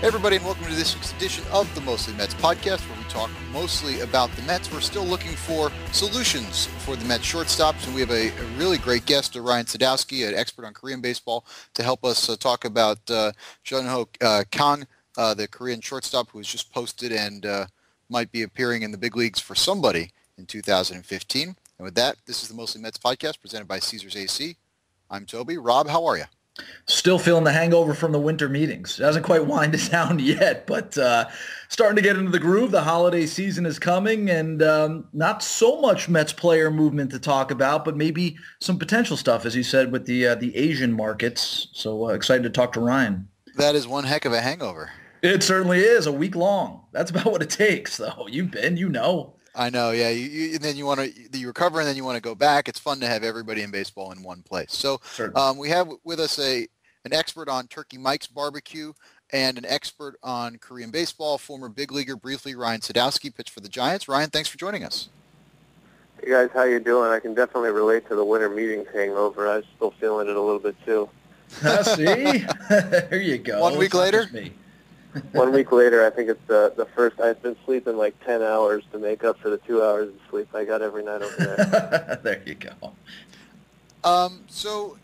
Hey everybody, and welcome to this week's edition of the Mostly Mets podcast, where we talk mostly about the Mets. We're still looking for solutions for the Mets shortstops, and we have a really great guest, Ryan Sadowski, an expert on Korean baseball, to help us talk about Jung-ho Kang, the Korean shortstop who was just posted and might be appearing in the big leagues for somebody in 2015. And with that, this is the Mostly Mets podcast presented by Caesars AC. I'm Toby. Rob, how are you? Still feeling the hangover from the winter meetings. It hasn't quite winded down yet, but starting to get into the groove. The holiday season is coming, and not so much Mets player movement to talk about, but maybe some potential stuff, as you said, with the Asian markets. So excited to talk to Ryan. That is one heck of a hangover. It certainly is. A week long. That's about what it takes, though. You've been, you know. I know, yeah. And then you recover, and then you want to go back. It's fun to have everybody in baseball in one place. So we have with us an expert on Turkey Mike's barbecue and an expert on Korean baseball, former big leaguer briefly, Ryan Sadowski, pitched for the Giants. Ryan, thanks for joining us. Hey guys, how you doing? I can definitely relate to the winter meetings hangover. I'm still feeling it a little bit too. See? There you go. 1 week later? 1 week later, I think it's the first. I've been sleeping like 10 hours to make up for the 2 hours of sleep I got every night over there. There you go. So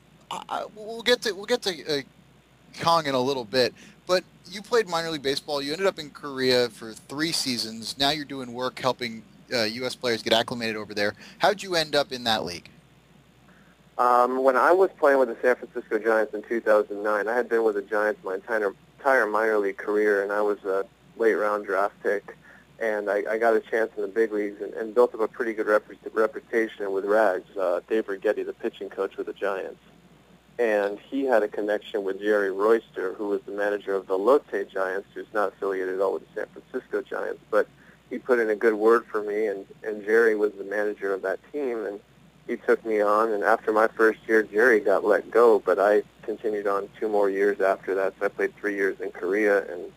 we'll get to Kang in a little bit, but you played minor league baseball. You ended up in Korea for 3 seasons. Now you're doing work helping U.S. players get acclimated over there. How'd you end up in that league? When I was playing with the San Francisco Giants in 2009, I had been with the Giants my entire minor league career, and I was a late-round draft pick, and I got a chance in the big leagues and built up a pretty good reputation with Rags, Dave Righetti, the pitching coach with the Giants. And he had a connection with Jerry Royster, who was the manager of the Lotte Giants, who's not affiliated at all with the San Francisco Giants, but he put in a good word for me, and Jerry was the manager of that team, and he took me on, and after my first year, Jerry got let go, but I continued on 2 more years after that, so I played 3 years in Korea and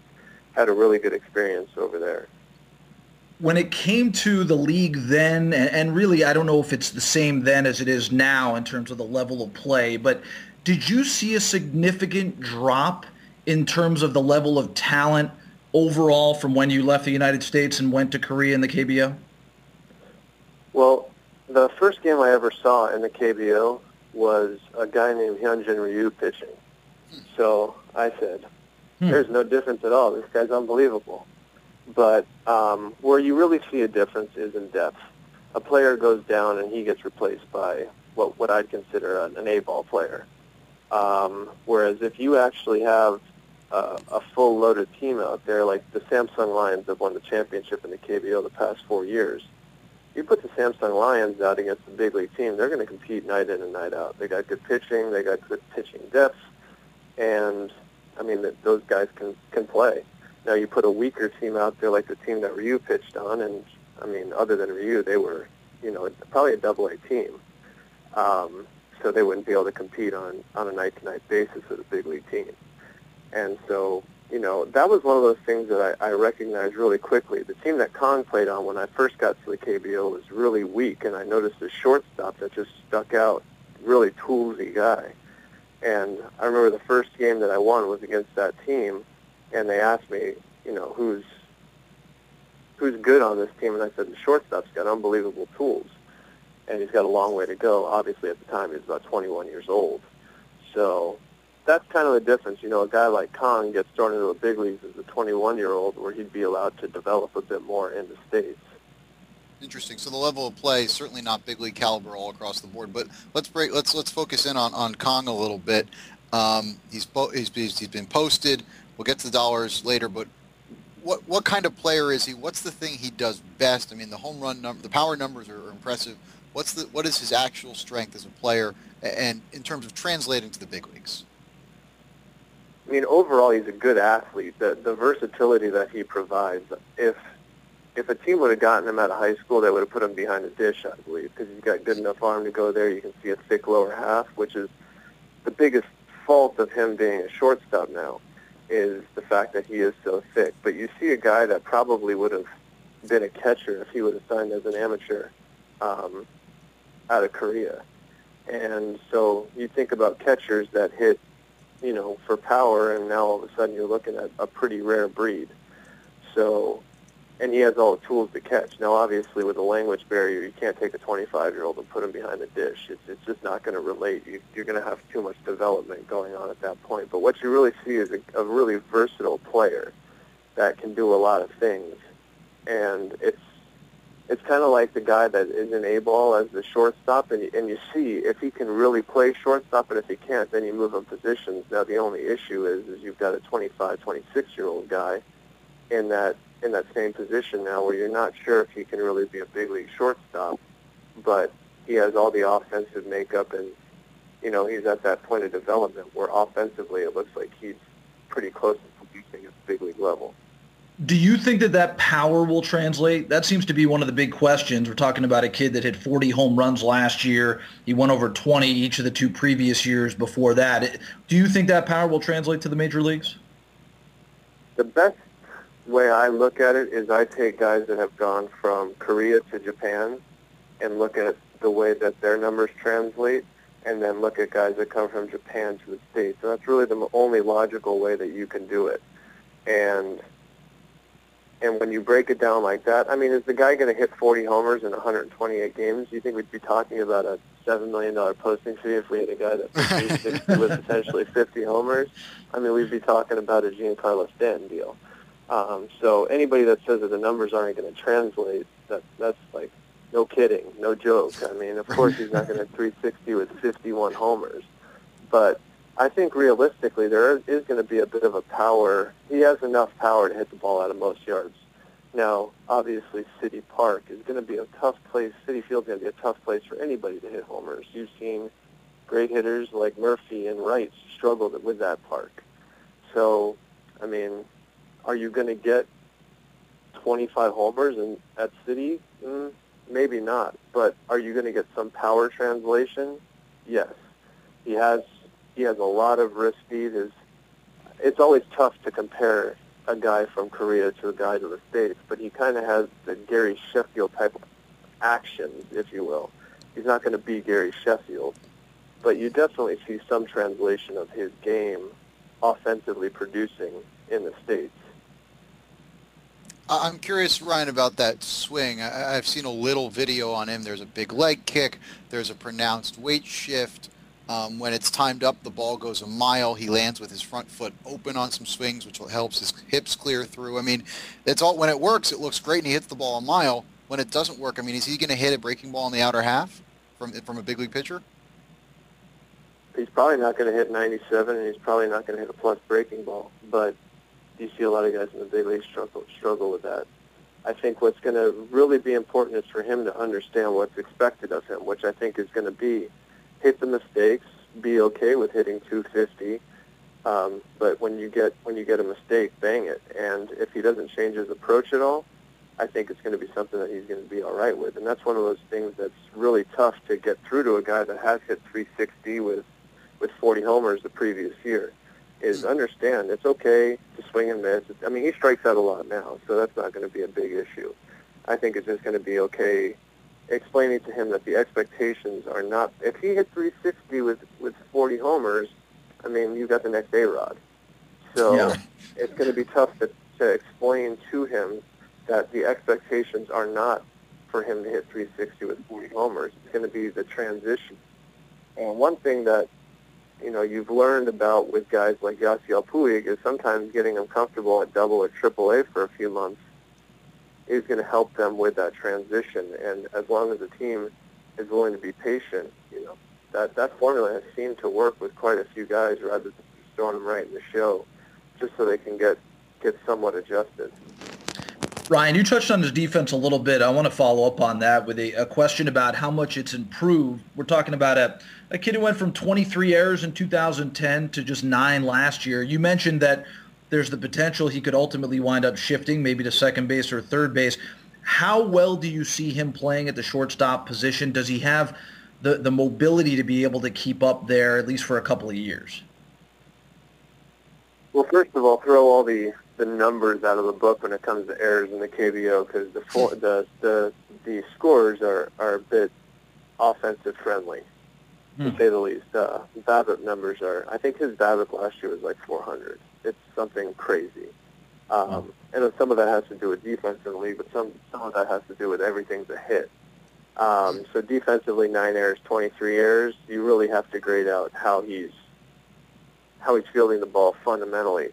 had a really good experience over there. When it came to the league then, and really I don't know if it's the same then as it is now in terms of the level of play, but did you see a significant drop in terms of the level of talent overall from when you left the United States and went to Korea in the KBO? Well, the first game I ever saw in the KBO was a guy named Hyunjin Ryu pitching. So I said, there's no difference at all. This guy's unbelievable. But where you really see a difference is in depth. A player goes down and he gets replaced by what I'd consider an A-ball player. Whereas if you actually have a full loaded team out there, like the Samsung Lions have won the championship in the KBO the past 4 years, you put the Samsung Lions out against the big league team, they're going to compete night in and night out. They got good pitching, they got good pitching depth, and I mean those guys can play. Now you put a weaker team out there like the team that Ryu pitched on, and I mean other than Ryu, they were probably a Double-A team, so they wouldn't be able to compete on a night-to-night basis with a big league team. And so that was one of those things that I recognized really quickly. The team that Kang played on when I first got to the KBO was really weak, and I noticed a shortstop that just stuck out, really toolsy guy. And I remember the first game that I won was against that team, and they asked me, who's good on this team, and I said, the shortstop's got unbelievable tools, and he's got a long way to go. Obviously, at the time, he was about 21 years old. So that's kind of the difference. A guy like Kang gets thrown into the big leagues as a 21-year-old where he'd be allowed to develop a bit more in the States. Interesting. So the level of play is certainly not big league caliber all across the board, but let's focus in on Kang a little bit. He's been posted. We'll get to the dollars later, but what kind of player is he? What's the thing he does best? I mean, the home run number, the power numbers are impressive. What is his actual strength as a player, and in terms of translating to the big leagues? I mean, overall, he's a good athlete. The versatility that he provides. If a team would have gotten him out of high school, they would have put him behind the dish, I believe, because he's got good enough arm to go there. You can see a thick lower half, which is the biggest fault of him being a shortstop now, is the fact that he is so thick. But you see a guy that probably would have been a catcher if he would have signed as an amateur out of Korea. And so you think about catchers that hit for power, and now all of a sudden you're looking at a pretty rare breed. So, and he has all the tools to catch. Now, obviously, with a language barrier, you can't take a 25-year-old and put him behind the dish. It's just not going to relate. You're going to have too much development going on at that point. But what you really see is a really versatile player that can do a lot of things. And it's kind of like the guy that is in A-ball as the shortstop, and you see if he can really play shortstop, and if he can't, then you move him positions. Now, the only issue is you've got a 25, 26-year-old guy in that same position now where you're not sure if he can really be a big league shortstop, but he has all the offensive makeup, and, he's at that point of development where offensively it looks like he's pretty close to producing at the big league level. Do you think that power will translate? That seems to be one of the big questions. We're talking about a kid that hit 40 home runs last year. He went over 20 each of the 2 previous years before that. Do you think that power will translate to the major leagues? The best way I look at it is I take guys that have gone from Korea to Japan and look at the way that their numbers translate, and then look at guys that come from Japan to the States. So that's really the only logical way that you can do it. And when you break it down like that, I mean, is the guy going to hit 40 homers in 128 games? Do you think we'd be talking about a $7 million posting fee if we had a guy that with potentially 50 homers? I mean, we'd be talking about a Giancarlo Stanton deal. So anybody that says that the numbers aren't going to translate, that's like, no kidding, no joke. I mean, of course he's not going to hit 360 with 51 homers. But I think realistically there is going to be a bit of a power. He has enough power to hit the ball out of most yards. Now, obviously, City Park is going to be a tough place. City Field's going to be a tough place for anybody to hit homers. You've seen great hitters like Murphy and Wright struggle with that park. So, I mean, are you going to get 25 homers at City? Maybe not. But are you going to get some power translation? Yes. He has a lot of wrist speed. It's always tough to compare a guy from Korea to a guy to the States, but he kind of has the Gary Sheffield type of actions, if you will. He's not going to be Gary Sheffield, but you definitely see some translation of his game offensively producing in the States. I'm curious, Ryan, about that swing. I've seen a little video on him. There's a big leg kick. There's a pronounced weight shift. When it's timed up, the ball goes a mile. He lands with his front foot open on some swings, which helps his hips clear through. I mean, it's all, when it works, it looks great, and he hits the ball a mile. When it doesn't work, I mean, is he going to hit a breaking ball in the outer half from a big league pitcher? He's probably not going to hit 97, and he's probably not going to hit a plus breaking ball. But you see a lot of guys in the big league struggle with that. I think what's going to really be important is for him to understand what's expected of him, which I think is going to be hit the mistakes, be okay with hitting 250, but when you get a mistake, bang it. And if he doesn't change his approach at all, I think it's going to be something that he's going to be all right with. And that's one of those things that's really tough to get through to a guy that has hit 360 with 40 homers the previous year, is understand it's okay to swing and miss. I mean, he strikes out a lot now, so that's not going to be a big issue. I think it's just going to be okay explaining to him that the expectations are not, if he hit 360 with 40 homers, I mean, you've got the next A-Rod. So yeah. It's going to be tough to explain to him that the expectations are not for him to hit 360 with 40 homers. It's going to be the transition. And one thing that, you've learned about with guys like Yasiel Puig is sometimes getting them comfortable at double or triple A for a few months is going to help them with that transition. And as long as the team is willing to be patient, that formula has seemed to work with quite a few guys rather than just throwing them right in the show just so they can get somewhat adjusted. Ryan, you touched on his defense a little bit. I want to follow up on that with a question about how much it's improved. We're talking about a kid who went from 23 errors in 2010 to just 9 last year. You mentioned that there's the potential he could ultimately wind up shifting maybe to second base or third base. How well do you see him playing at the shortstop position? Does he have the mobility to be able to keep up there at least for a couple of years? Well, first of all, throw all the numbers out of the book when it comes to errors in the KBO because the scores are a bit offensive friendly. to say the least. BABIP numbers I think his BABIP last year was like 400. It's something crazy. And some of that has to do with defense in the league, but some of that has to do with everything's a hit. So defensively, 9 errors, 23 errors. You really have to grade out how he's fielding the ball fundamentally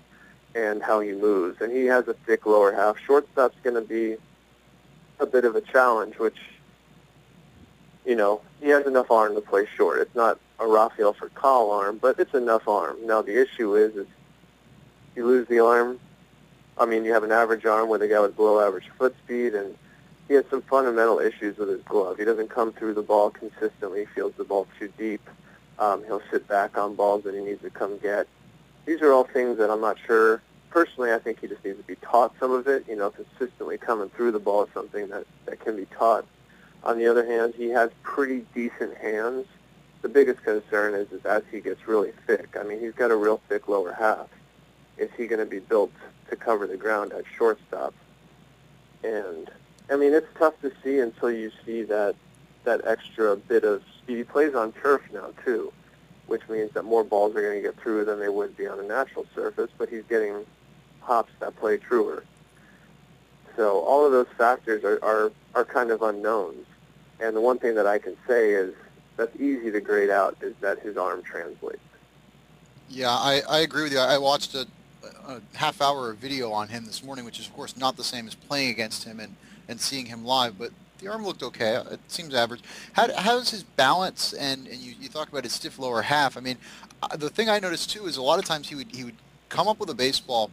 and how he moves. And he has a thick lower half. Shortstop's going to be a bit of a challenge, which, he has enough arm to play short. It's not a Rafael Furcal arm, but it's enough arm. Now, the issue is you lose the arm. You have an average arm with a guy with below average foot speed, and he has some fundamental issues with his glove. He doesn't come through the ball consistently. He fields the ball too deep. He'll sit back on balls that he needs to come get. These are all things that I'm not sure. Personally, I think he just needs to be taught some of it. Consistently coming through the ball is something that can be taught. On the other hand, he has pretty decent hands. The biggest concern is as he gets really thick. He's got a real thick lower half. Is he going to be built to cover the ground at shortstop? And, it's tough to see until you see that extra bit of speed. He plays on turf now, too, which means that more balls are going to get through than they would be on a natural surface, but he's getting hops that play truer. So all of those factors are kind of unknowns. And the one thing that I can say is that's easy to grade out is that his arm translates. Yeah, I agree with you. I watched a half hour of video on him this morning, which is, of course, not the same as playing against him and seeing him live, but the arm looked okay. It seems average. How's his balance? And you talk about his stiff lower half. The thing I noticed, too, is a lot of times he would come up with a baseball,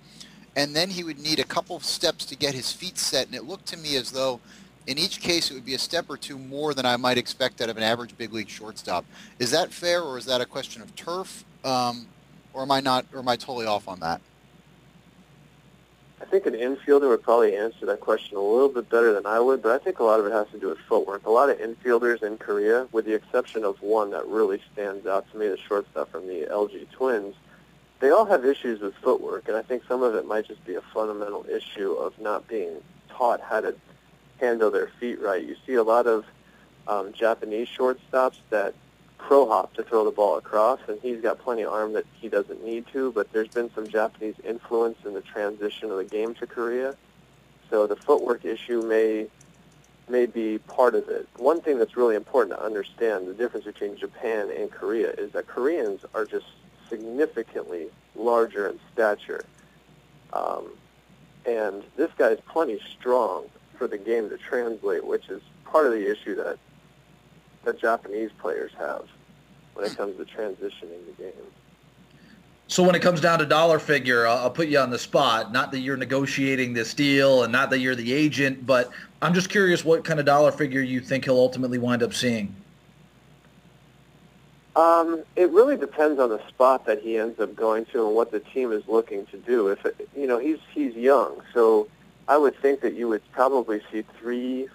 and then he would need a couple of steps to get his feet set, and it looked to me as though in each case it would be a step or two more than I might expect out of an average big league shortstop. Is that fair, or is that a question of turf? Or am I totally off on that? I think an infielder would probably answer that question a little bit better than I would, but I think a lot of it has to do with footwork. A lot of infielders in Korea, with the exception of one that really stands out to me, the shortstop from the LG Twins, they all have issues with footwork, and I think some of it might just be a fundamental issue of not being taught how to handle their feet right. You see a lot of Japanese shortstops that pro hop to throw the ball across, and he's got plenty of arm that he doesn't need to, but there's been some Japanese influence in the transition of the game to Korea. So the footwork issue may be part of it. One thing that's really important to understand, the difference between Japan and Korea, is that Koreans are just significantly larger in stature. And this guy's plenty strong for the game to translate, which is part of the issue that Japanese players have when it comes to transitioning the game. So when it comes down to dollar figure, I'll put you on the spot. Not that you're negotiating this deal and not that you're the agent, but I'm just curious what kind of dollar figure you think he'll ultimately wind up seeing. It really depends on the spot that he ends up going to and what the team is looking to do. He's young, so I would think that you would probably see 3-4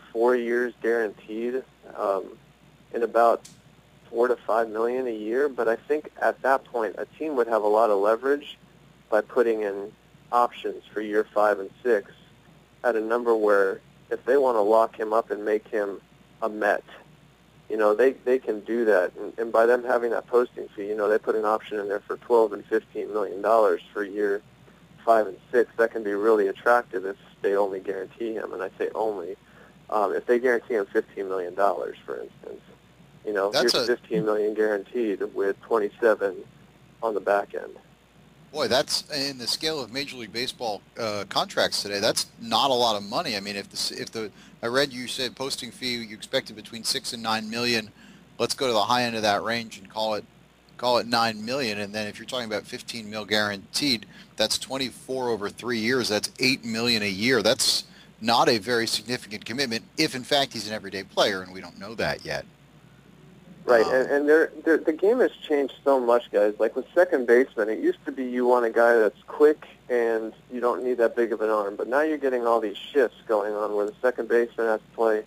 years guaranteed, in about $4 to $5 million a year. But I think at that point, a team would have a lot of leverage by putting in options for year 5 and 6 at a number where if they want to lock him up and make him a Met, they can do that. And by them having that posting fee, they put an option in there for $12 and $15 million for year 5 and 6. That can be really attractive if they only guarantee him, and I say only. If they guarantee him $15 million, for instance, here's $15 million guaranteed with 27 on the back end. Boy, that's in the scale of Major League Baseball contracts today. That's not a lot of money. I read you said posting fee you expected between $6 and $9 million. Let's go to the high end of that range and call it $9 million. And then if you're talking about $15 million guaranteed, that's 24 over 3 years. That's $8 million a year. That's not a very significant commitment if, in fact, he's an everyday player, and we don't know that yet. Right, and the game has changed so much, guys. Like with second baseman, it used to be you want a guy that's quick and you don't need that big of an arm. But now you're getting all these shifts going on where the second baseman has to play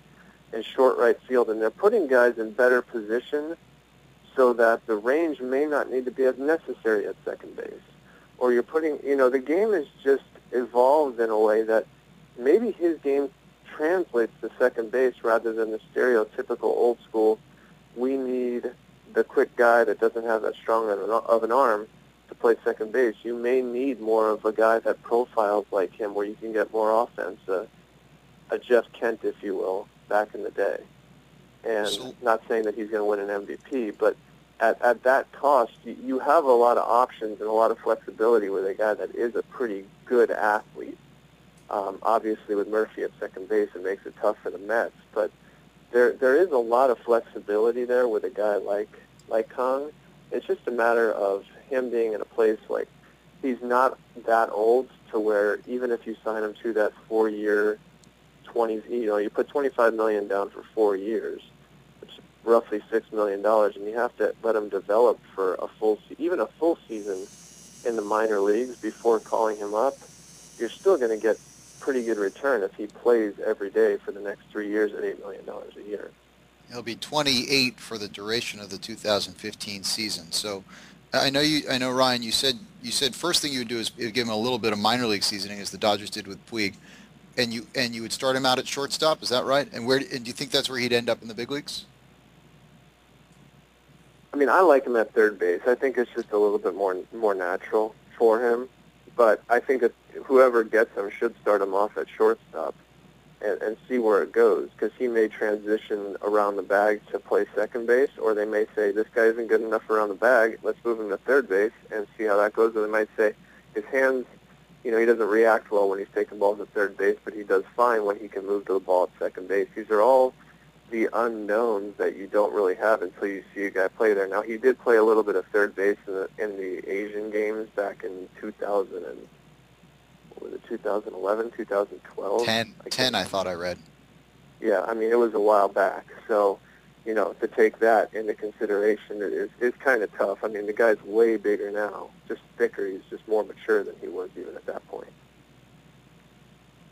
in short right field, and they're putting guys in better position so that the range may not need to be as necessary at second base. Or you're putting, the game has just evolved in a way that maybe his game translates to second base rather than the stereotypical old school, we need the quick guy that doesn't have that strong of an arm to play second base. You may need more of a guy that profiles like him, where you can get more offense, a Jeff Kent, if you will, back in the day. And not saying that he's going to win an MVP, but at that cost, you have a lot of options and a lot of flexibility with a guy that is a pretty good athlete. Obviously, with Murphy at second base, it makes it tough for the Mets, but there is a lot of flexibility there with a guy like Kong. It's just a matter of him being in a place like he's not that old to where even if you sign him to that 4-year, you put $25 million down for 4 years, which is roughly $6 million, and you have to let him develop for even a full season in the minor leagues before calling him up. You're still going to get pretty good return if he plays every day for the next 3 years at $8 million a year. He'll be 28 for the duration of the 2015 season. So I know Ryan, you said first thing you would do is give him a little bit of minor league seasoning, as the Dodgers did with Puig, and you would start him out at shortstop. Is that right? And do you think that's where he'd end up in the big leagues? I mean, I like him at third base. I think it's just a little bit more natural for him. But I think that whoever gets him should start him off at shortstop and see where it goes, because he may transition around the bag to play second base, or they may say, this guy isn't good enough around the bag, let's move him to third base and see how that goes. Or they might say, his hands, he doesn't react well when he's taking balls at third base, but he does fine when he can move to the ball at second base. These are all the unknowns that you don't really have until you see a guy play there. Now, he did play a little bit of third base in the Asian games back in 2011, 2012? 10, I thought I read. Yeah, I mean, it was a while back. So, to take that into consideration is kind of tough. I mean, the guy's way bigger now, just thicker. He's just more mature than he was even at that point.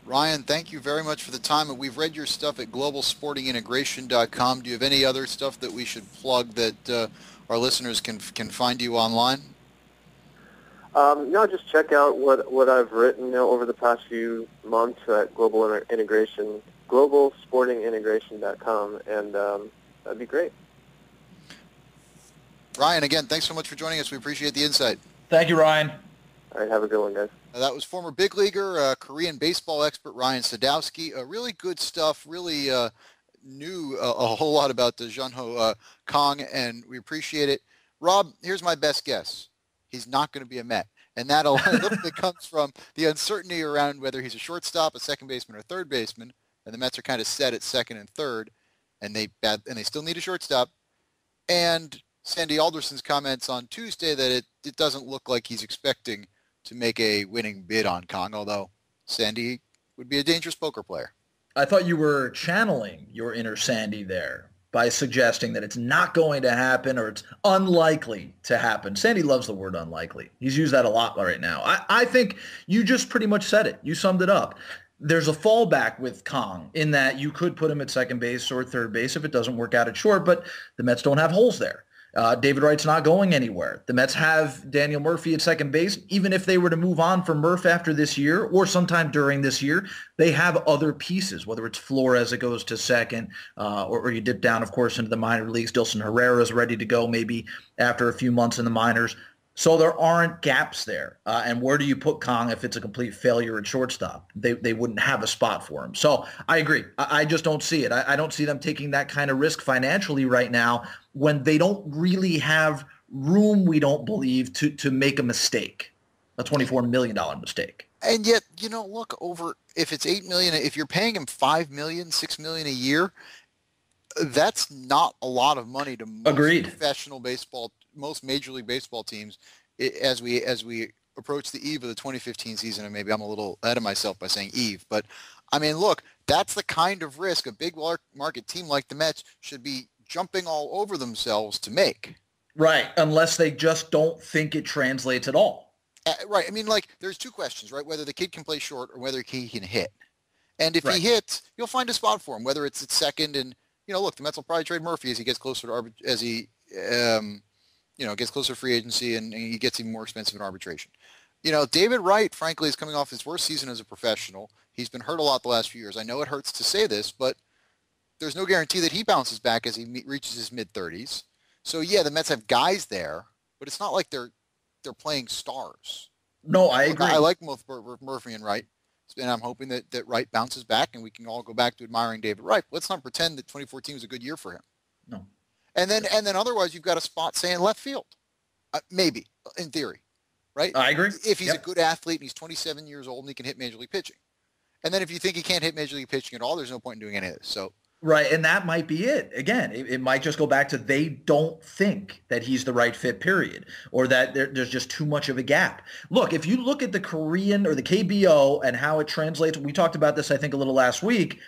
Ryan, thank you very much for the time. And we've read your stuff at globalsportingintegration.com. Do you have any other stuff that we should plug that our listeners can find you online? No, just check out what I've written over the past few months at globalsportingintegration.com, and that'd be great. Ryan, again, thanks so much for joining us. We appreciate the insight. Thank you, Ryan. All right, have a good one, guys. That was former big leaguer, Korean baseball expert Ryan Sadowski. Really good stuff. Really knew a whole lot about the Junho Kong, and we appreciate it. Rob, here's my best guess. He's not going to be a Met. And that a little bit comes from the uncertainty around whether he's a shortstop, a second baseman, or third baseman. And the Mets are kind of set at second and third, and they still need a shortstop. And Sandy Alderson's comments on Tuesday that it doesn't look like he's expecting to make a winning bid on Kong, although Sandy would be a dangerous poker player. I thought you were channeling your inner Sandy there by suggesting that it's not going to happen or it's unlikely to happen. Sandy loves the word unlikely. He's used that a lot right now. I think you just pretty much said it. You summed it up. There's a fallback with Kong in that you could put him at second base or third base if it doesn't work out at short, but the Mets don't have holes there. David Wright's not going anywhere. The Mets have Daniel Murphy at second base. Even if they were to move on from Murph after this year or sometime during this year, they have other pieces, whether it's Flores that goes to second or you dip down, of course, into the minor leagues. Dilson Herrera is ready to go maybe after a few months in the minors. So there aren't gaps there. And where do you put Kong if it's a complete failure at shortstop? They wouldn't have a spot for him. So I agree. I just don't see it. I don't see them taking that kind of risk financially right now when they don't really have room, we don't believe, to make a mistake, a $24 million mistake. And yet, look, if it's $8 million, if you're paying him $5 million, $6 million a year, that's not a lot of money to most professional baseball, most Major League Baseball teams as we approach the eve of the 2015 season. And maybe I'm a little ahead of myself by saying eve, but I mean, look, that's the kind of risk a big market team like the Mets should be jumping all over themselves to make. Right, unless they just don't think it translates at all. Right. I mean, there's two questions, right? Whether the kid can play short or whether he can hit. And if he hits, you'll find a spot for him, whether it's at second. And look, the Mets will probably trade Murphy as he gets closer to gets closer to free agency and he gets even more expensive in arbitration. David Wright, frankly, is coming off his worst season as a professional. He's been hurt a lot the last few years. I know it hurts to say this, but there's no guarantee that he bounces back as he reaches his mid-30s. So yeah, the Mets have guys there, but it's not like they're playing stars. No, Now, I look, agree. I like both Murphy and Wright, and I'm hoping that Wright bounces back and we can all go back to admiring David Wright. Let's not pretend that 2014 was a good year for him. No. And then otherwise you've got a spot saying left field, maybe in theory, right? I agree. If he's Yep. a good athlete and he's 27 years old and he can hit major league pitching. And then if you think he can't hit major league pitching at all, there's no point in doing any of this. So Right, and that might be it. Again, it might just go back to they don't think that he's the right fit, period, or that there's just too much of a gap. Look, if you look at the Korean or the KBO and how it translates, we talked about this, I think, a little last week,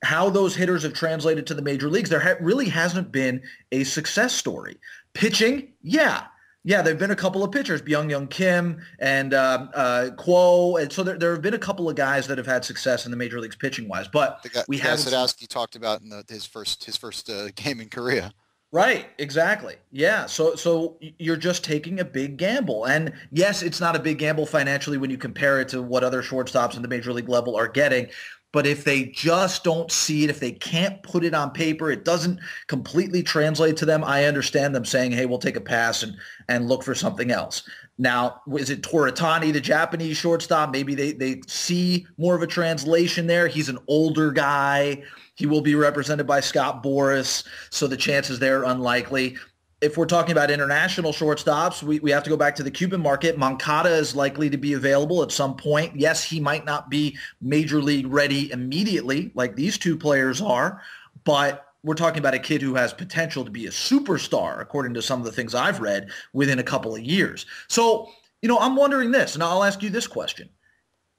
how those hitters have translated to the major leagues. There really hasn't been a success story. Pitching, yeah. Yeah, there have been a couple of pitchers, Byung-Young Kim and Kuo. And so there have been a couple of guys that have had success in the major leagues pitching-wise. But we haven't seen. Sadowski talked about in his first game in Korea. Right, exactly. Yeah, so you're just taking a big gamble. And yes, it's not a big gamble financially when you compare it to what other shortstops in the major league level are getting. But if they just don't see it, if they can't put it on paper, it doesn't completely translate to them, I understand them saying, hey, we'll take a pass and look for something else. Now, is it Toritani, the Japanese shortstop? Maybe they see more of a translation there. He's an older guy. He will be represented by Scott Boras, so the chances there are unlikely. If we're talking about international shortstops, we have to go back to the Cuban market. Moncada is likely to be available at some point. Yes, he might not be major league ready immediately like these two players are, but we're talking about a kid who has potential to be a superstar, according to some of the things I've read, within a couple of years. So, I'm wondering this, and I'll ask you this question.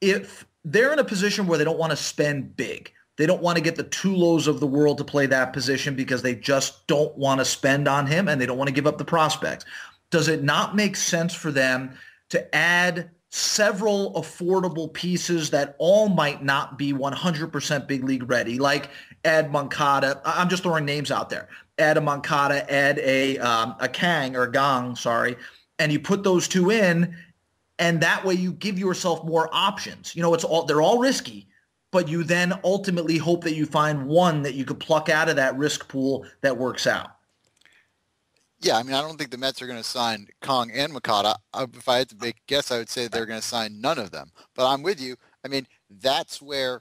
If they're in a position where they don't want to spend big, they don't want to get the Tulos of the world to play that position because they just don't want to spend on him and they don't want to give up the prospects. Does it not make sense for them to add several affordable pieces that all might not be 100% big league ready, like add Moncada? I'm just throwing names out there. Add a Moncada, add a Gang, and you put those two in, and that way you give yourself more options. They're all risky, but you then ultimately hope that you find one that you could pluck out of that risk pool that works out. Yeah, I don't think the Mets are going to sign Kong and Moncada. If I had to make a guess, I would say they're going to sign none of them. But I'm with you. That's where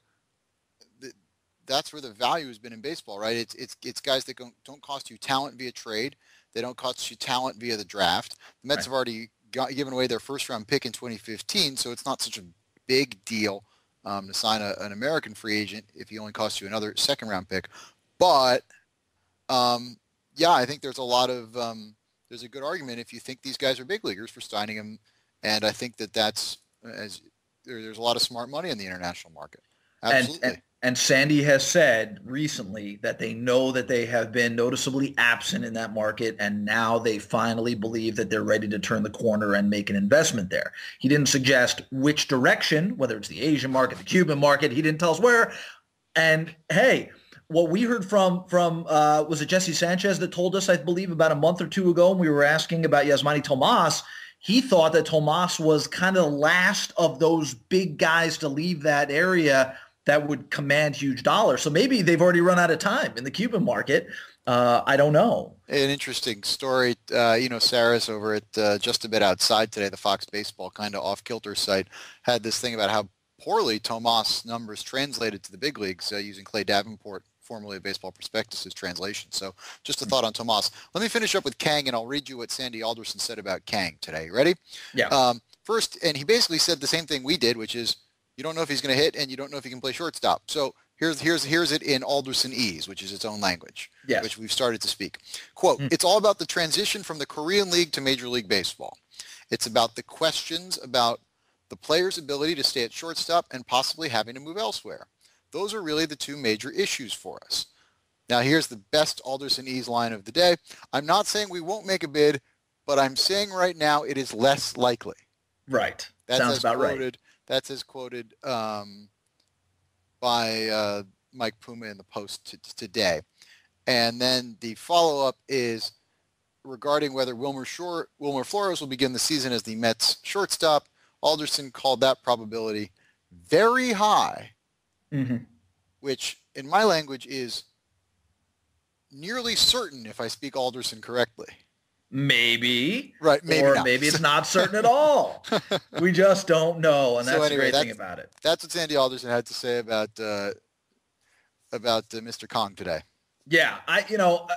the value has been in baseball, right? It's guys that don't cost you talent via trade. They don't cost you talent via the draft. The Mets have already given away their first-round pick in 2015, so it's not such a big deal to sign an American free agent if he only costs you another second-round pick. But, I think there's there's a good argument if you think these guys are big leaguers for signing them, and I think there's a lot of smart money in the international market. Absolutely. And Sandy has said recently that they know that they have been noticeably absent in that market, and now they finally believe that they're ready to turn the corner and make an investment there. He didn't suggest which direction, whether it's the Asian market, the Cuban market. He didn't tell us where. And hey, what we heard from was it Jesse Sanchez that told us, I believe, about a month or two ago, when we were asking about Yasmani Tomas. He thought that Tomas was kind of the last of those big guys to leave that area that would command huge dollars. So maybe they've already run out of time in the Cuban market. I don't know. An interesting story. Sarah's over at Just a Bit Outside today, the Fox Baseball kind of off-kilter site, had this thing about how poorly Tomas' numbers translated to the big leagues using Clay Davenport, formerly of Baseball Prospectus' translation. So just a thought on Tomas. Let me finish up with Kang, and I'll read you what Sandy Alderson said about Kang today. Ready? Yeah. First, and he basically said the same thing we did, which is, you don't know if he's going to hit, and you don't know if he can play shortstop. So here's it in Alderson-ese, which is its own language, which we've started to speak. Quote, It's all about the transition from the Korean League to Major League Baseball. It's about the questions about the player's ability to stay at shortstop and possibly having to move elsewhere. Those are really the two major issues for us. Now, here's the best Alderson-ese line of the day. I'm not saying we won't make a bid, but I'm saying right now it is less likely. Right. That's Sounds about right. That's as quoted by Mike Puma in the Post today. And then the follow-up is regarding whether Wilmer Flores will begin the season as the Mets shortstop. Alderson called that probability very high, which in my language is nearly certain, if I speak Alderson correctly. Maybe. Right, maybe or not. Maybe it's not certain at all. We just don't know, and So that's anyway, the great thing about it. That's what Sandy Alderson had to say about Mr. Kong today. Yeah,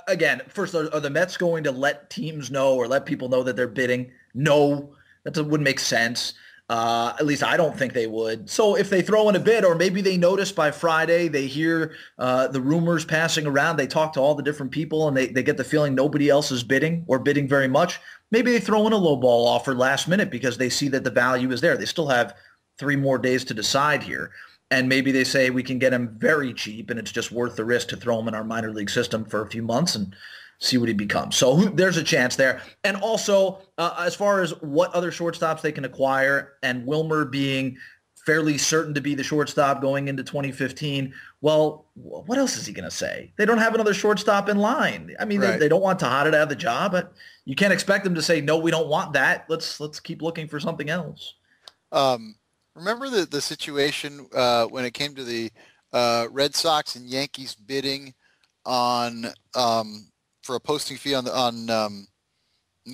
again, first, are the Mets going to let teams know or let people know that they're bidding? No, that wouldn't make sense. At least I don't think they would. So if they throw in a bid, or maybe they notice by Friday, they hear the rumors passing around, they talk to all the different people, and they get the feeling nobody else is bidding or bidding very much. Maybe they throw in a low ball offer last minute because they see that the value is there. They still have 3 more days to decide here. And maybe they say we can get him very cheap, and it's just worth the risk to throw him in our minor league system for a few months and see what he becomes. So there's a chance there. And also, as far as what other shortstops they can acquire, and Wilmer being fairly certain to be the shortstop going into 2015, well, what else is he going to say? They don't have another shortstop in line. I mean, right. they don't want Tejada to have the job, but you can't expect them to say, no, we don't want that. Let's keep looking for something else. Remember the situation when it came to the Red Sox and Yankees bidding on for a posting fee on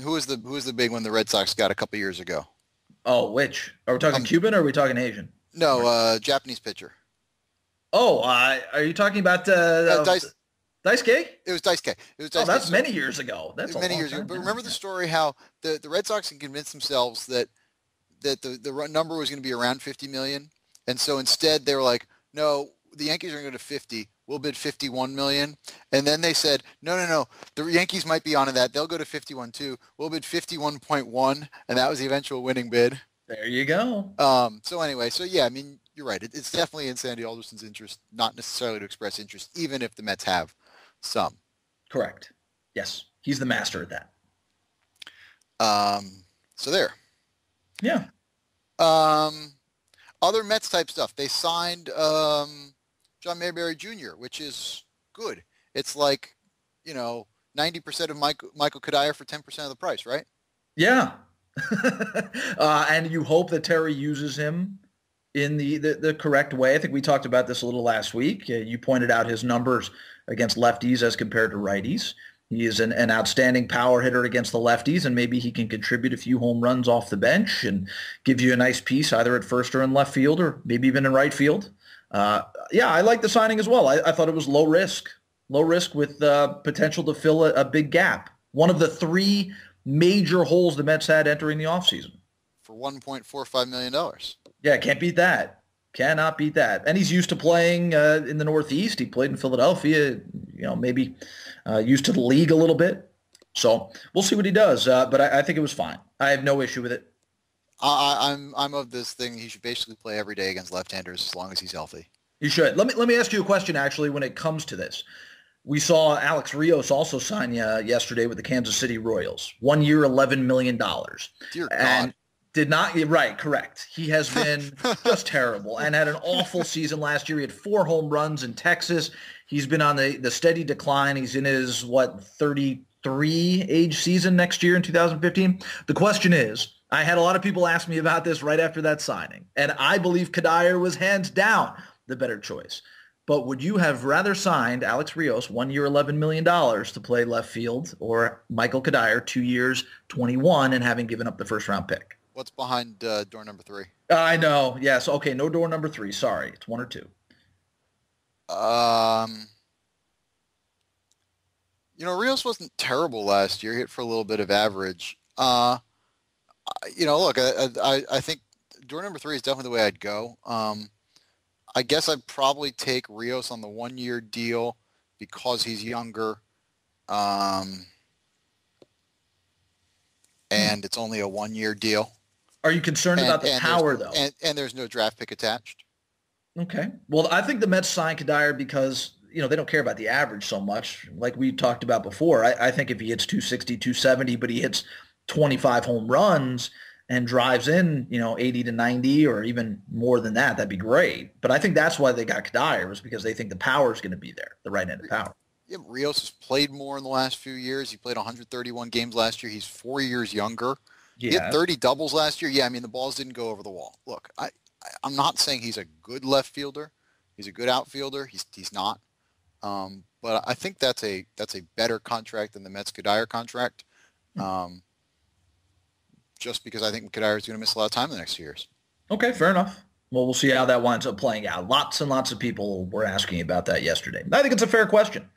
who was the big one the Red Sox got a couple years ago? Oh, which? Are we talking Cuban or are we talking Asian? No, Japanese pitcher. Oh, are you talking about Daisuke? It was Daisuke. That's many years ago. That's many years ago. But remember the story how the Red Sox can convince themselves that the number was going to be around 50 million, and so instead they were like, no, the Yankees are going to go to 50. We'll bid 51 million. And then they said, no, the Yankees might be onto that. They'll go to 51 too. We'll bid 51.1, and that was the eventual winning bid. There you go. So anyway, yeah, I mean, you're right. It's definitely in Sandy Alderson's interest, not necessarily to express interest, even if the Mets have some. Correct. Yes, he's the master at that. So there. Yeah. Other Mets type stuff. They signed John Mayberry Jr., which is good. It's like, 90% of Michael Cuddyer for 10% of the price, right? Yeah. And you hope that Terry uses him in the correct way. I think we talked about this a little last week. You pointed out his numbers against lefties as compared to righties. He is an outstanding power hitter against the lefties, and maybe he can contribute a few home runs off the bench and give you a nice piece either at first or in left field or maybe even in right field. I like the signing as well. I thought it was low risk with potential to fill a big gap. One of the 3 major holes the Mets had entering the offseason. For $1.45 million. Yeah, can't beat that. Cannot beat that. And he's used to playing in the Northeast. He played in Philadelphia, maybe used to the league a little bit. So we'll see what he does. But I think it was fine. I have no issue with it. I'm of this thing. He should basically play every day against left-handers as long as he's healthy. You should. Let me ask you a question, actually, when it comes to this. We saw Alex Rios also sign yesterday with the Kansas City Royals. 1 year, $11 million. Dear God. And did not, right, correct. He has been just terrible and had an awful season last year. He had 4 home runs in Texas. He's been on the steady decline. He's in his, 33 age season next year in 2015. The question is, I had a lot of people ask me about this right after that signing, and I believe Cuddyer was hands down the better choice. But would you have rather signed Alex Rios, 1 year, $11 million to play left field, or Michael Cuddyer, 2 years, 21, and having given up the first-round pick? What's behind door number 3? I know. Yes. Okay. No door number 3. Sorry. It's 1 or 2. Rios wasn't terrible last year. He hit for a little bit of average. Look, I think door number 3 is definitely the way I'd go. I guess I'd probably take Rios on the 1 year deal because he's younger. And it's only a 1 year deal. Are you concerned about the power, though? And there's no draft pick attached. Okay. Well, I think the Mets signed Cuddyer because, they don't care about the average so much. Like we talked about before, I think if he hits 260, 270, but he hits 25 home runs and drives in, 80 to 90 or even more than that, that'd be great. But I think that's why they got Cuddyer, was because they think the power is going to be there, the right-handed power. Yeah, Rios has played more in the last few years. He played 131 games last year. He's 4 years younger. Yeah. He had 30 doubles last year. Yeah, I mean, the balls didn't go over the wall. Look, I'm not saying he's a good left fielder. He's a good outfielder. He's not. but I think that's a better contract than the Mets Cuddyer contract. Just because I think Cuddyer is going to miss a lot of time in the next 2 years. Okay, fair enough. Well, we'll see how that winds up playing out. Lots and lots of people were asking about that yesterday. I think it's a fair question.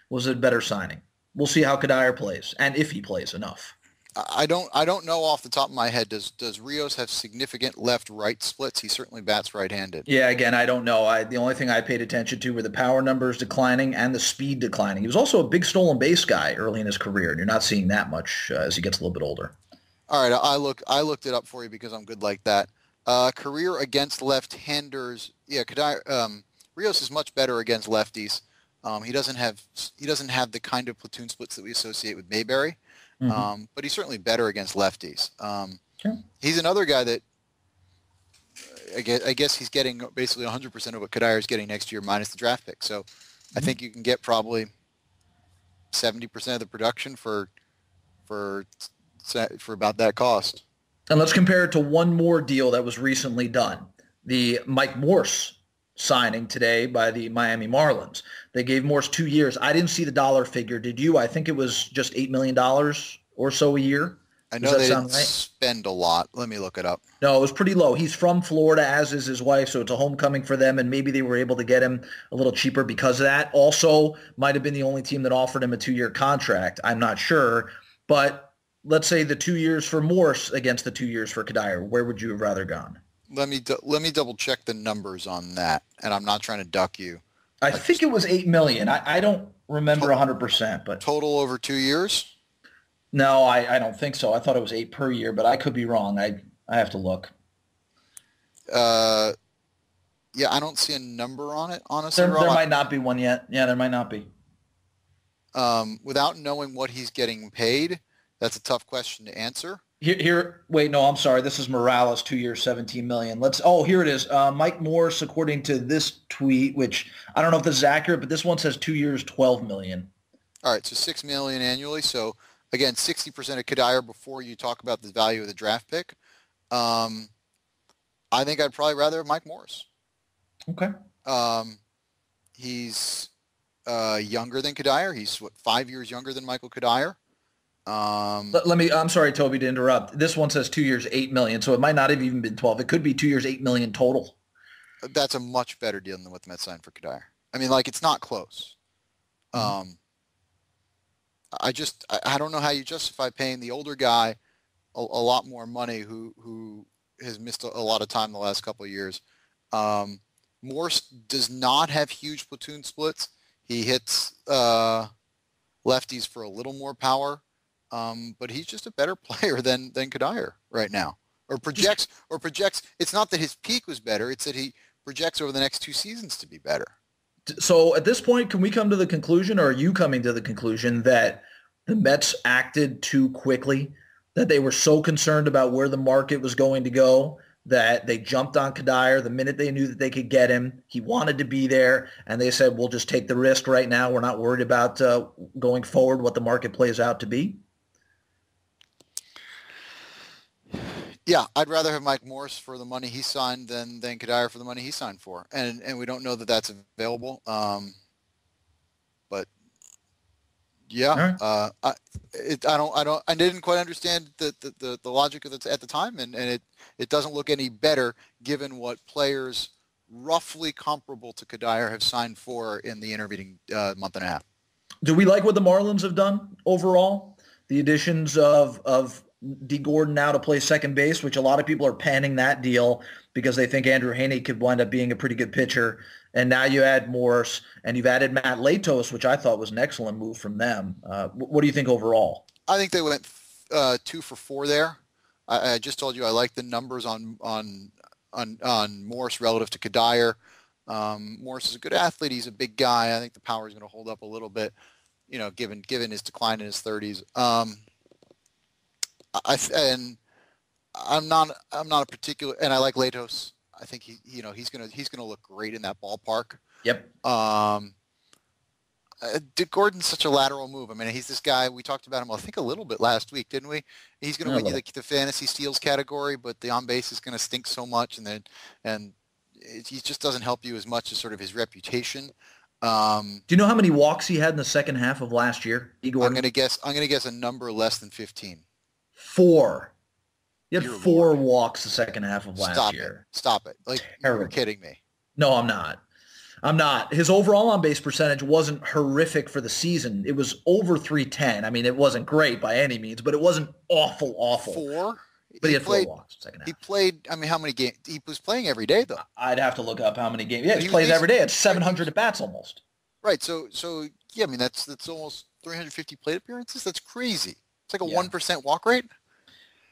Was it a better signing? We'll see how Cuddyer plays and if he plays enough. I don't know off the top of my head. Does Rios have significant left-right splits? He certainly bats right-handed. Yeah, again, I don't know. The only thing I paid attention to were the power numbers declining and the speed declining. He was also a big stolen base guy early in his career, and you're not seeing that much as he gets a little bit older. All right, I looked it up for you because I'm good like that. Career against left-handers. Yeah, Rios is much better against lefties. He doesn't have the kind of platoon splits that we associate with Mayberry. But he's certainly better against lefties. He's another guy that I guess he's getting basically 100% of what Cuddyer is getting next year minus the draft pick. So I think you can get probably 70% of the production for about that cost. And let's compare it to one more deal that was recently done. The Mike Morse signing today by the Miami Marlins. They gave Morse 2 years. I didn't see the dollar figure. Did you? I think it was just $8 million or so a year. I know they didn't spend a lot. Let me look it up. No, it was pretty low. He's from Florida, as is his wife, so it's a homecoming for them, and maybe they were able to get him a little cheaper because of that. Also, might have been the only team that offered him a 2-year contract. I'm not sure. But let's say the 2 years for Morse against the 2 years for Cuddyer. Where would you have rather gone? Let me double check the numbers on that, and I'm not trying to duck you. I think it was $8 million. I don't remember 100%, but total over 2 years. No, I don't think so. I thought it was 8 per year, but I could be wrong. I have to look. Yeah, I don't see a number on it. Honestly, there might not be one yet. Yeah, there might not be. Without knowing what he's getting paid, that's a tough question to answer. Wait, no, I'm sorry. This is Morales, 2 years, $17 million. Here it is. Mike Morse, according to this tweet, which I don't know if this is accurate, but this one says 2 years, $12 million. All right, so $6 million annually. So again, 60% of Cuddyer before you talk about the value of the draft pick. I think I'd probably rather have Mike Morse. Okay. He's younger than Cuddyer. He's 5 years younger than Michael Cuddyer. I'm sorry, Toby, to interrupt. This one says 2 years, $8 million, so it might not have even been 12. It could be 2 years, $8 million total. That's a much better deal than what the Mets signed for Cuddyer. I mean, it's not close. I don't know how you justify paying the older guy a lot more money who has missed a lot of time the last couple of years. Morse does not have huge platoon splits. He hits lefties for a little more power. But he's just a better player than Cuddyer right now, or projects. It's not that his peak was better; it's that he projects over the next 2 seasons to be better. So at this point, can we come to the conclusion, or are you coming to the conclusion that the Mets acted too quickly, that they were so concerned about where the market was going to go that they jumped on Cuddyer the minute they knew that they could get him? He wanted to be there, and they said, "We'll just take the risk right now. We're not worried about going forward what the market plays out to be." Yeah, I'd rather have Mike Morse for the money he signed than Cuddyer for the money he signed for, and we don't know that that's available. But yeah, right. I didn't quite understand the logic of it at the time, and it doesn't look any better given what players roughly comparable to Cuddyer have signed for in the intervening month and a half. Do we like what the Marlins have done overall? The additions of D. Gordon now to play second base, which a lot of people are panning that deal because they think Andrew Heaney could wind up being a pretty good pitcher. And now you add Morse, and you've added Matt Latos, which I thought was an excellent move from them. What do you think overall? I think they went 2 for 4 there. I just told you I like the numbers on Morse relative to Cuddyer. Morse is a good athlete. He's a big guy. I think the power is going to hold up a little bit, given his decline in his 30s. I'm not a particular, and I like Latos. I think he's gonna look great in that ballpark. Yep. Gordon's such a lateral move. I mean, he's this guy. We talked about him, I think, a little bit last week, didn't we? He's gonna win you the fantasy steals category, but the on base is gonna stink so much, and he just doesn't help you as much as sort of his reputation. Do you know how many walks he had in the second half of last year, E. I'm Gordon? gonna guess. I'm gonna guess a number less than 15. 4. He had Dear 4 Lord. walks the second half of last Stop it. year. Stop it. Like, you're Terrible. kidding me. No, I'm not. I'm not. His overall on-base percentage wasn't horrific for the season. It was over 310. I mean, it wasn't great by any means, but it wasn't awful. 4? But he had 4 walks second half. He played, I mean, how many games? He was playing every day, though. I'd have to look up how many games. Yeah, he plays every day. It's 700 at-bats almost. Right. So yeah, I mean, that's almost 350 plate appearances. That's crazy. It's like a 1% walk rate.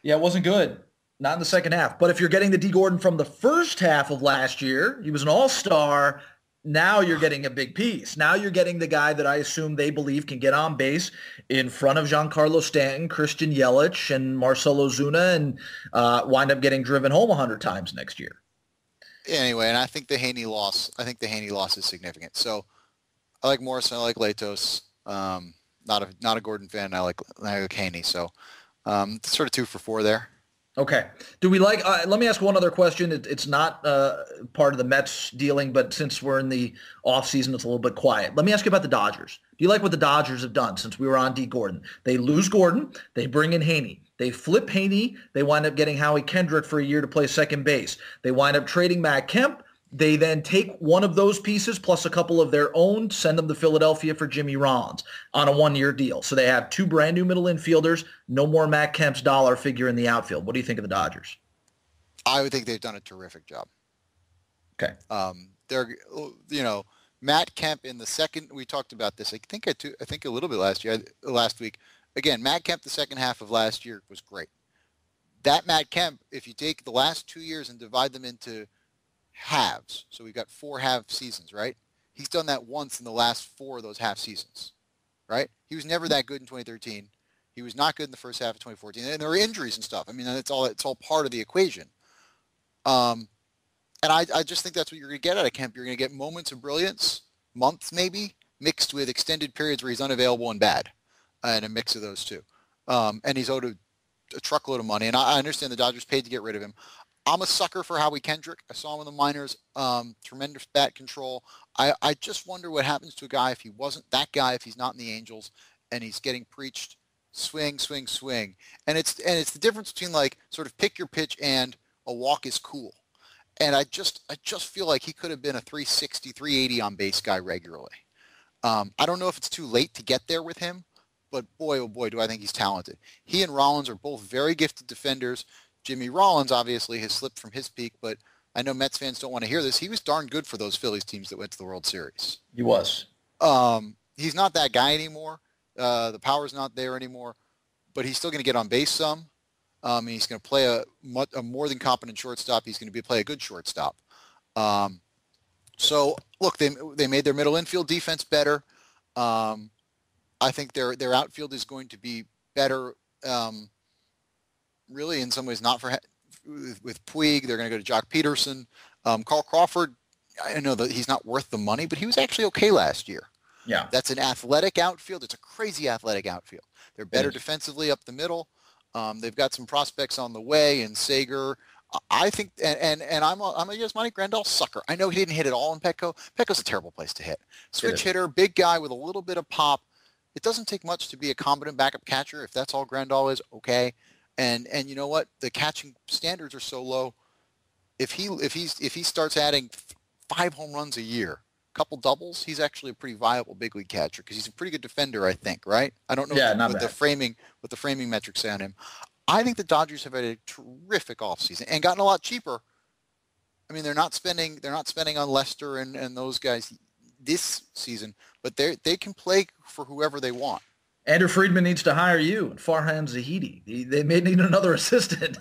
Yeah, it wasn't good. Not in the second half. But if you're getting the D. Gordon from the first half of last year, he was an all-star. Now you're getting a big piece. Now you're getting the guy that I assume they believe can get on base in front of Giancarlo Stanton, Christian Yelich, and Marcell Ozuna, and wind up getting driven home 100 times next year. Anyway, and I think the Haney loss is significant. So I like Morrison. I like Latos. Not a Gordon fan. I like Haney. So sort of 2 for 4 there. Okay. Do we like let me ask one other question. It's not part of the Mets dealing, but since we're in the offseason, it's a little bit quiet. Let me ask you about the Dodgers. Do you like what the Dodgers have done since we were on D. Gordon? They lose Gordon. They bring in Haney. They flip Haney. They wind up getting Howie Kendrick for a year to play second base. They wind up trading Matt Kemp. They then take one of those pieces plus a couple of their own, send them to Philadelphia for Jimmy Rollins on a 1-year deal. So they have 2 brand new middle infielders, no more Matt Kemp's dollar figure in the outfield. What do you think of the Dodgers? I would think they've done a terrific job. Okay. They're, Matt Kemp in the second, we talked about this, I think a little bit last week. Again, Matt Kemp the second half of last year was great. That Matt Kemp, if you take the last 2 years and divide them into halves, so we've got 4 half seasons, right? He's done that once in the last 4 of those half seasons, right? He was never that good in 2013. He was not good in the first half of 2014, and there were injuries and stuff. I mean, it's all part of the equation. And I just think that's what you're going to get out of Kemp. You're going to get moments of brilliance, months maybe, mixed with extended periods where he's unavailable and bad, and a mix of those two. And he's owed a truckload of money, and I understand the Dodgers paid to get rid of him. I'm a sucker for Howie Kendrick. I saw him in the minors. Tremendous bat control. I just wonder what happens to a guy if he wasn't that guy, if he's not in the Angels, and he's getting preached swing. And it's the difference between like sort of pick your pitch and a walk is cool. And I just feel like he could have been a 360, 380 on base guy regularly. I don't know if it's too late to get there with him, but boy, oh boy, do I think he's talented. He and Rollins are both very gifted defenders. Jimmy Rollins obviously has slipped from his peak, but I know Mets fans don't want to hear this. He was darn good for those Phillies teams that went to the World Series. He was. He's not that guy anymore. The power's not there anymore, but he's still going to get on base some. He's going to play a more than competent shortstop. He's going to play a good shortstop. So look, they made their middle infield defense better. I think their outfield is going to be better. Really, in some ways, not for with Puig. They're going to go to Jock Peterson. Carl Crawford, I know that he's not worth the money, but he was actually okay last year. Yeah. That's an athletic outfield. It's a crazy athletic outfield. They're better defensively up the middle. They've got some prospects on the way, and Sager. I think, and I'm a Yasmani Grandal sucker. I know he didn't hit it all in Petco. Petco's a terrible place to hit. Switch hitter, big guy with a little bit of pop. It doesn't take much to be a competent backup catcher. If that's all Grandal is, okay. And you know what? The catching standards are so low. If he starts adding 5 home runs a year, a couple doubles, he's actually a pretty viable big league catcher because he's a pretty good defender, I think. Right? I don't know what the framing metrics say on him. I think the Dodgers have had a terrific offseason and gotten a lot cheaper. I mean, they're not spending on Lester and those guys this season, but they can play for whoever they want. Andrew Friedman needs to hire you and Farhan Zahidi. They may need another assistant,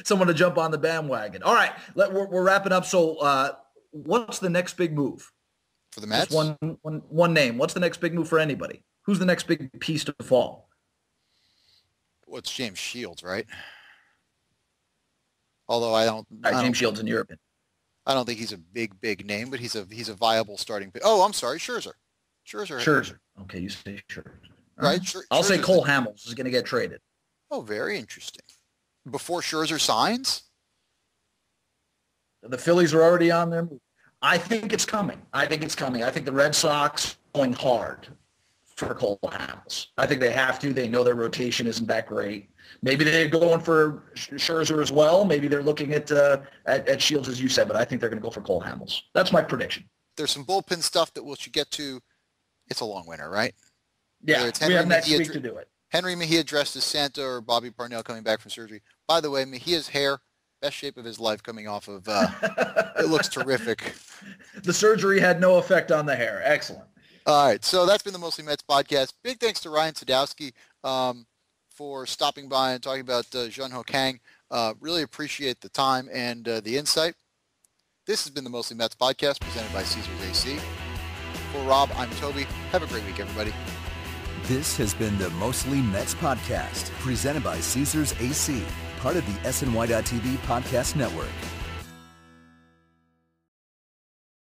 someone to jump on the bandwagon. All right, we're wrapping up. So what's the next big move? For the Mets? Just one name. What's the next big move for anybody? Who's the next big piece to fall? Well, it's James Shields, right? Although James Shields in Europe. I don't think he's a big name, but he's a viable starting pitcher. Oh, I'm sorry, Scherzer. Okay, you say Scherzer. Right. I'll say Cole Hamels is going to get traded. Oh, very interesting. Before Scherzer signs? The Phillies are already on their move. I think it's coming. I think the Red Sox are going hard for Cole Hamels. I think they have to. They know their rotation isn't that great. Maybe they're going for Scherzer as well. Maybe they're looking at Shields, as you said, but I think they're going to go for Cole Hamels. That's my prediction. There's some bullpen stuff that we should get to. It's a long winter, right? Yeah, we have next week to do it. Henry Mejia dressed as Santa or Bobby Parnell coming back from surgery. By the way, Mejia's hair, best shape of his life coming off of, it looks terrific. The surgery had no effect on the hair. Excellent. All right, so that's been the Mostly Mets podcast. Big thanks to Ryan Sadowski for stopping by and talking about Jun-Ho Kang. Really appreciate the time and the insight. This has been the Mostly Mets podcast presented by Caesars AC. For Rob, I'm Toby. Have a great week, everybody. This has been the Mostly Mets podcast presented by Caesars AC, part of the SNY.TV podcast network.